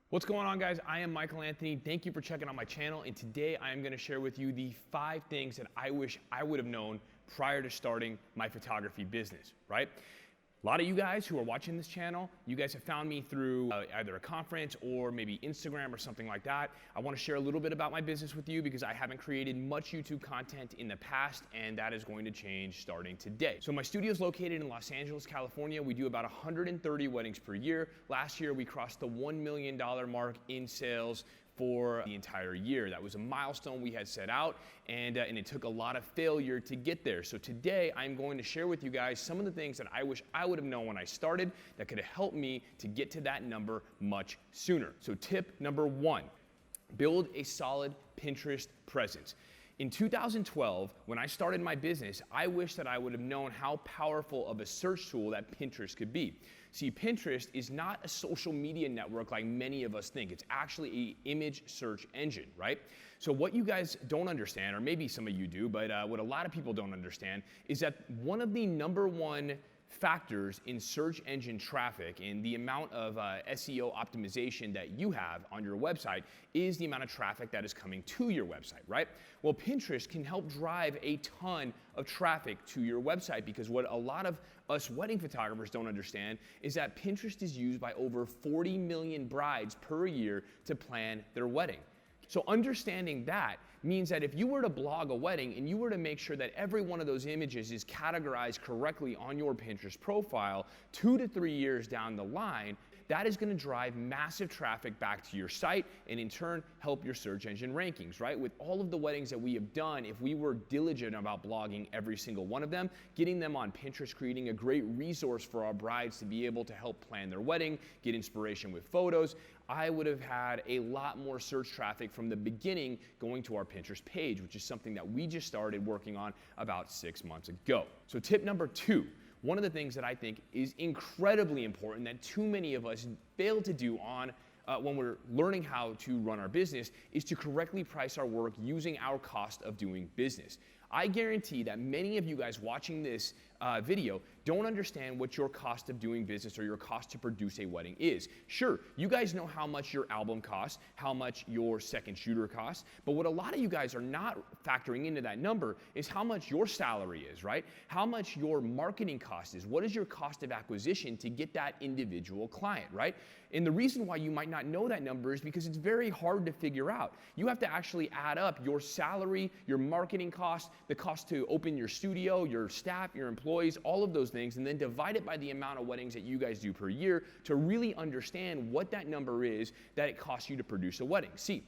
What's going on, guys? I am Michael Anthony. Thank you for checking out my channel, and today I am going to share with you the 5 things that I wish I would have known prior to starting my photography business, right? A lot of you guys who are watching this channel, you guys have found me through either a conference or maybe Instagram or something like that. I want to share a little bit about my business with you because I haven't created much YouTube content in the past, and that is going to change starting today. So my studio is located in Los Angeles, California. We do about 130 weddings per year. Last year, we crossed the $1 million mark in sales for the entire year. That was a milestone we had set out, and it took a lot of failure to get there. So today I'm going to share with you guys some of the things that I wish I would have known when I started that could have helped me to get to that number much sooner. So tip number 1, build a solid Pinterest presence. In 2012, when I started my business, I wish that I would have known how powerful of a search tool that Pinterest could be. See, Pinterest is not a social media network like many of us think. It's actually an image search engine, right? So what you guys don't understand, or maybe some of you do, but what a lot of people don't understand is that one of the #1 factors in search engine traffic and the amount of SEO optimization that you have on your website is the amount of traffic that is coming to your website, right? Well, Pinterest can help drive a ton of traffic to your website, because what a lot of us wedding photographers don't understand is that Pinterest is used by over 40 million brides per year to plan their wedding. So understanding that means that if you were to blog a wedding and you were to make sure that every one of those images is categorized correctly on your Pinterest profile 2 to 3 years down the line, that is going to drive massive traffic back to your site and in turn help your search engine rankings, right? With all of the weddings that we have done, if we were diligent about blogging every single one of them, getting them on Pinterest, creating a great resource for our brides to be able to help plan their wedding, get inspiration with photos, I would have had a lot more search traffic from the beginning going to our Pinterest page, which is something that we just started working on about 6 months ago. So tip number 2, one of the things that I think is incredibly important that too many of us fail to do when we're learning how to run our business is to correctly price our work using our cost of doing business. I guarantee that many of you guys watching this video don't understand what your cost of doing business or your cost to produce a wedding is. Sure, you guys know how much your album costs, how much your second shooter costs, but what a lot of you guys are not factoring into that number is how much your salary is, right? How much your marketing cost is. What is your cost of acquisition to get that individual client, right? And the reason why you might not know that number is because it's very hard to figure out. You have to actually add up your salary, your marketing cost, the cost to open your studio, your staff, your employees, all of those things, and then divide it by the amount of weddings that you guys do per year to really understand what that number is that it costs you to produce a wedding. See,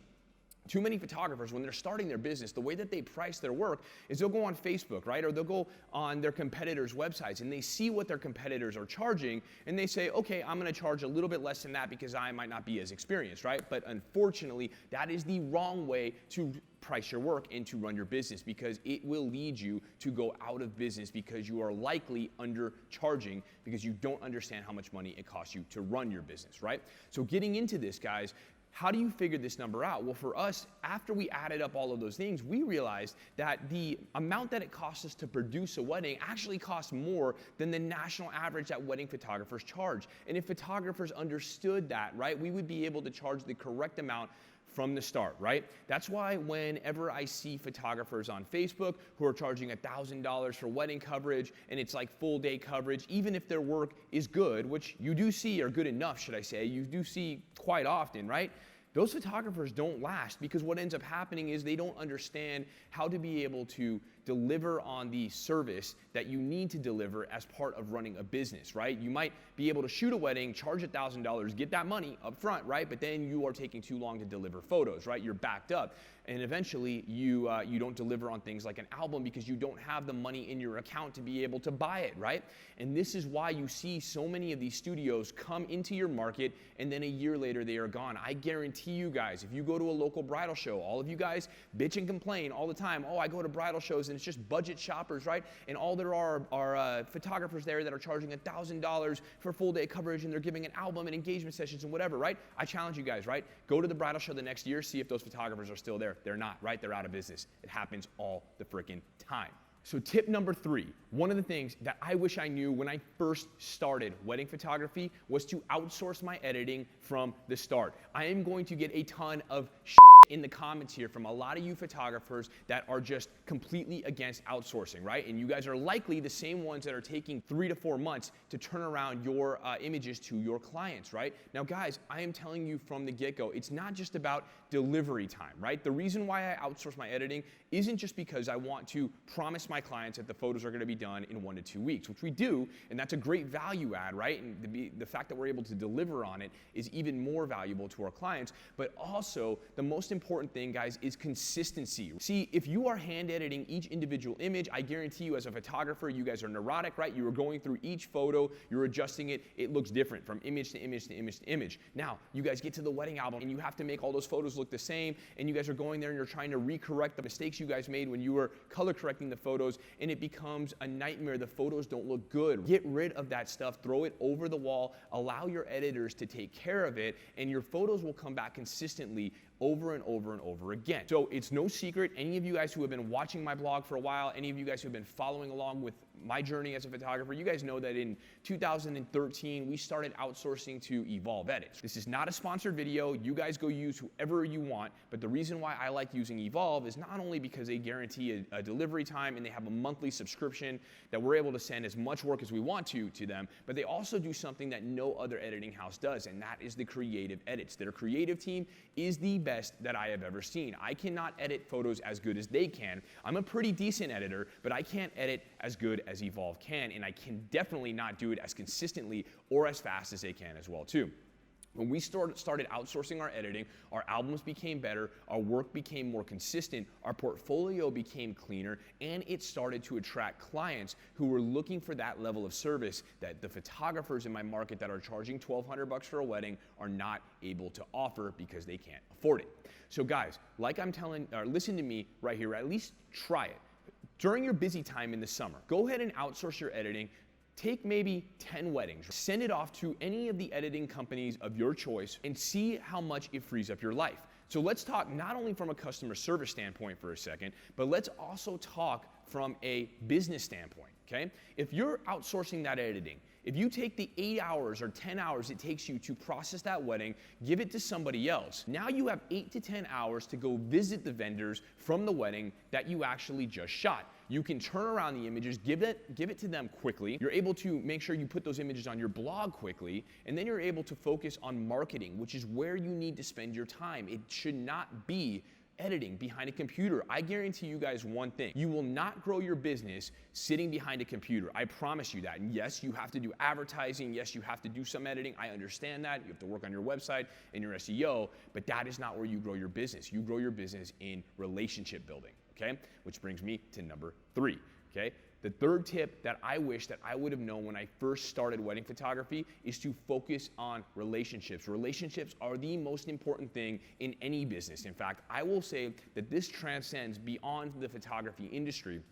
too many photographers, when they're starting their business, the way that they price their work is they'll go on Facebook, right? Or they'll go on their competitors' websites and they see what their competitors are charging and they say, okay, I'm gonna charge a little bit less than that because I might not be as experienced, right? But unfortunately, that is the wrong way to price your work and to run your business, because it will lead you to go out of business because you are likely undercharging because you don't understand how much money it costs you to run your business, right? So getting into this, guys, how do you figure this number out? Well, for us, after we added up all of those things, we realized that the amount that it costs us to produce a wedding actually costs more than the national average that wedding photographers charge. And if photographers understood that, right, we would be able to charge the correct amount from the start, right? That's why whenever I see photographers on Facebook who are charging $1,000 for wedding coverage and it's like full day coverage, even if their work is good, which you do see, or good enough, should I say, you do see quite often, right? Those photographers don't last because what ends up happening is they don't understand how to be able to deliver on the service that you need to deliver as part of running a business, right? You might be able to shoot a wedding, charge $1,000, get that money up front, right? But then you are taking too long to deliver photos, right? You're backed up. And eventually you don't deliver on things like an album because you don't have the money in your account to be able to buy it, right? And this is why you see so many of these studios come into your market and then a year later they are gone. I guarantee you guys, if you go to a local bridal show, all of you guys bitch and complain all the time, oh, I go to bridal shows and it's just budget shoppers, right? And all there are photographers there that are charging $1,000 for full day coverage and they're giving an album and engagement sessions and whatever, right? I challenge you guys, right? Go to the bridal show the next year, see if those photographers are still there. They're not, right? They're out of business. It happens all the freaking time. So tip number 3, one of the things that I wish I knew when I first started wedding photography was to outsource my editing from the start. I am going to get a ton of shit in the comments here from a lot of you photographers that are just completely against outsourcing, right? And you guys are likely the same ones that are taking 3 to 4 months to turn around your images to your clients, right? Now guys, I am telling you from the get-go, it's not just about delivery time, right? The reason why I outsource my editing isn't just because I want to promise my clients that the photos are going to be done in 1 to 2 weeks, which we do, and that's a great value add, right? And the fact that we're able to deliver on it is even more valuable to our clients. But also, the most important thing, guys, is consistency. See, if you are hand editing each individual image, I guarantee you as a photographer, you guys are neurotic, right? You are going through each photo, you're adjusting it, it looks different from image to image to image to image. Now, you guys get to the wedding album and you have to make all those photos look the same, and you guys are going there and you're trying to recorrect the mistakes you guys made when you were color correcting the photos, and it becomes a nightmare. The photos don't look good. Get rid of that stuff, throw it over the wall, allow your editors to take care of it, and your photos will come back consistently over and over and over again. So it's no secret, any of you guys who have been watching my blog for a while, any of you guys who have been following along with my journey as a photographer, you guys know that in 2013, we started outsourcing to Evolve Edits. This is not a sponsored video. You guys go use whoever you want, but the reason why I like using Evolve is not only because they guarantee a delivery time and they have a monthly subscription that we're able to send as much work as we want to them, but they also do something that no other editing house does, and that is the creative edits. Their creative team is the best that I have ever seen. I cannot edit photos as good as they can. I'm a pretty decent editor, but I can't edit as good as Evolve can, and I can definitely not do it as consistently or as fast as they can as well too. When we started outsourcing our editing, our albums became better, our work became more consistent, our portfolio became cleaner, and it started to attract clients who were looking for that level of service that the photographers in my market that are charging $1,200 for a wedding are not able to offer because they can't afford it. So guys, like I'm telling, or listen to me right here, at least try it. During your busy time in the summer, go ahead and outsource your editing. Take maybe 10 weddings, send it off to any of the editing companies of your choice and see how much it frees up your life. So let's talk not only from a customer service standpoint for a second, but let's also talk from a business standpoint, okay? If you're outsourcing that editing, if you take the 8 hours or 10 hours it takes you to process that wedding, give it to somebody else, now you have 8 to 10 hours to go visit the vendors from the wedding that you actually just shot. You can turn around the images, give it to them quickly. You're able to make sure you put those images on your blog quickly, and then you're able to focus on marketing, which is where you need to spend your time. It should not be editing behind a computer. I guarantee you guys one thing. You will not grow your business sitting behind a computer. I promise you that. And yes, you have to do advertising. Yes, you have to do some editing. I understand that. You have to work on your website and your SEO, but that is not where you grow your business. You grow your business in relationship building, okay? Which brings me to number 3, okay? The third tip that I wish that I would have known when I first started wedding photography is to focus on relationships. Relationships are the most important thing in any business. In fact, I will say that this transcends beyond the photography industry.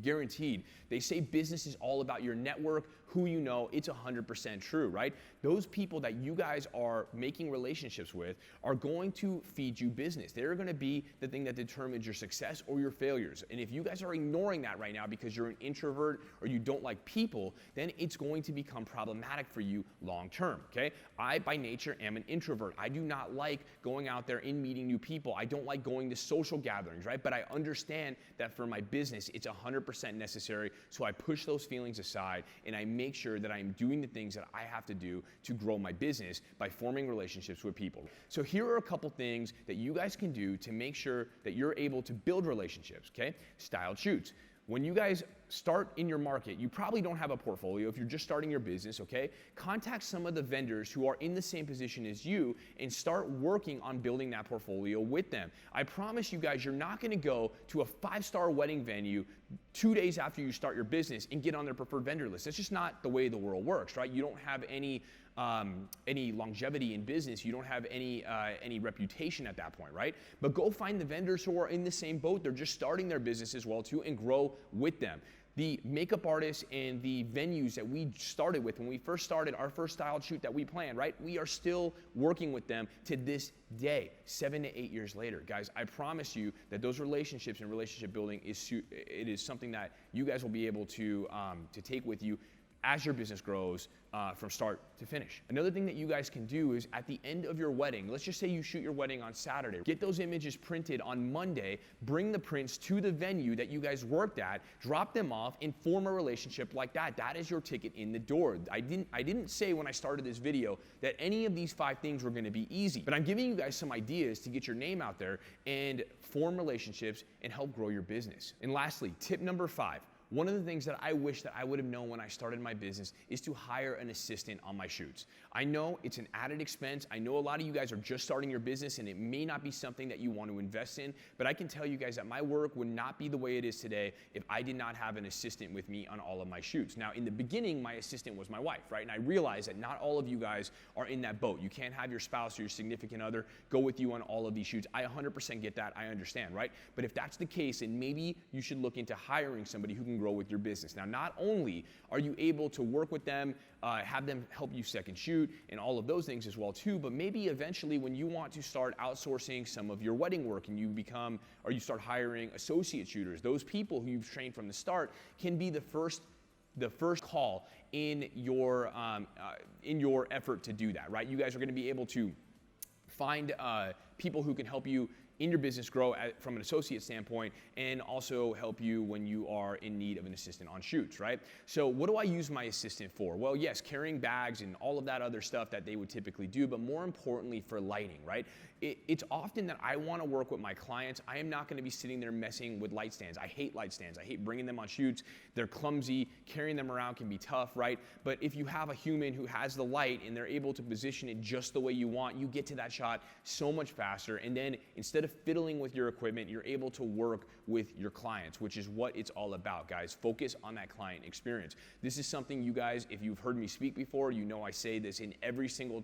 Guaranteed. They say business is all about your network, who you know. It's 100% true, right? Those people that you guys are making relationships with are going to feed you business. They're going to be the thing that determines your success or your failures. And if you guys are ignoring that right now because you're an introvert or you don't like people, then it's going to become problematic for you long term, okay? I, by nature, am an introvert. I do not like going out there and meeting new people. I don't like going to social gatherings, right? But I understand that for my business, it's 100% necessary, so I push those feelings aside and I make sure that I'm doing the things that I have to do to grow my business by forming relationships with people. So here are a couple things that you guys can do to make sure that you're able to build relationships, okay? Styled shoots. When you guys start in your market, you probably don't have a portfolio if you're just starting your business, okay? Contact some of the vendors who are in the same position as you and start working on building that portfolio with them. I promise you guys, you're not gonna go to a 5-star wedding venue 2 days after you start your business and get on their preferred vendor list. That's just not the way the world works, right? You don't have any longevity in business. You don't have any reputation at that point, right? But go find the vendors who are in the same boat. They're just starting their business as well too, and grow with them. The makeup artists and the venues that we started with when we first started our first styled shoot that we planned, right? We are still working with them to this day, 7 to 8 years later. Guys, I promise you that those relationships and relationship building is something that you guys will be able to take with you as your business grows from start to finish. Another thing that you guys can do is at the end of your wedding, let's just say you shoot your wedding on Saturday, get those images printed on Monday, bring the prints to the venue that you guys worked at, drop them off, and form a relationship like that. That is your ticket in the door. I didn't say when I started this video that any of these 5 things were gonna be easy, but I'm giving you guys some ideas to get your name out there and form relationships and help grow your business. And lastly, tip number 5. One of the things that I wish that I would have known when I started my business is to hire an assistant on my shoots. I know it's an added expense. I know a lot of you guys are just starting your business and it may not be something that you want to invest in, but I can tell you guys that my work would not be the way it is today if I did not have an assistant with me on all of my shoots. Now, in the beginning, my assistant was my wife, right? And I realized that not all of you guys are in that boat. You can't have your spouse or your significant other go with you on all of these shoots. I 100% get that. I understand, right? But if that's the case, then maybe you should look into hiring somebody who can grow with your business. Now, not only are you able to work with them, have them help you second shoot and all of those things as well too, but maybe eventually when you want to start outsourcing some of your wedding work and you start hiring associate shooters, those people who you've trained from the start can be the first call in your effort to do that, right? You guys are going to be able to find people who can help you in your business grow from an associate standpoint and also help you when you are in need of an assistant on shoots, right? So what do I use my assistant for? Well, yes, carrying bags and all of that other stuff that they would typically do, but more importantly for lighting, right? It's often that I want to work with my clients. I am not going to be sitting there messing with light stands. I hate light stands. I hate bringing them on shoots. They're clumsy. Carrying them around can be tough, right? But if you have a human who has the light and they're able to position it just the way you want, you get to that shot so much faster. And then instead of fiddling with your equipment, you're able to work with your clients, which is what it's all about, guys. Focus on that client experience. This is something you guys, if you've heard me speak before, you know I say this in every single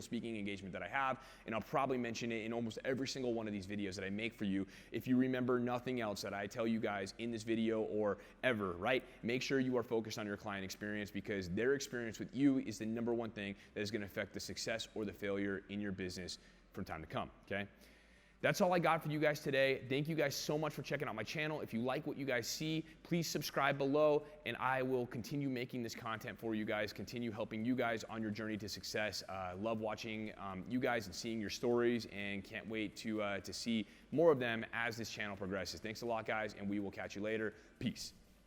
speaking engagement that I have, and I'll probably mention it in almost every single one of these videos that I make for you. If you remember nothing else that I tell you guys in this video or ever, right? Make sure you are focused on your client experience because their experience with you is the #1 thing that is going to affect the success or the failure in your business from time to come, okay? That's all I got for you guys today. Thank you guys so much for checking out my channel. If you like what you guys see, please subscribe below and I will continue making this content for you guys, continue helping you guys on your journey to success. Love watching you guys and seeing your stories and can't wait to see more of them as this channel progresses. Thanks a lot, guys, and we will catch you later. Peace.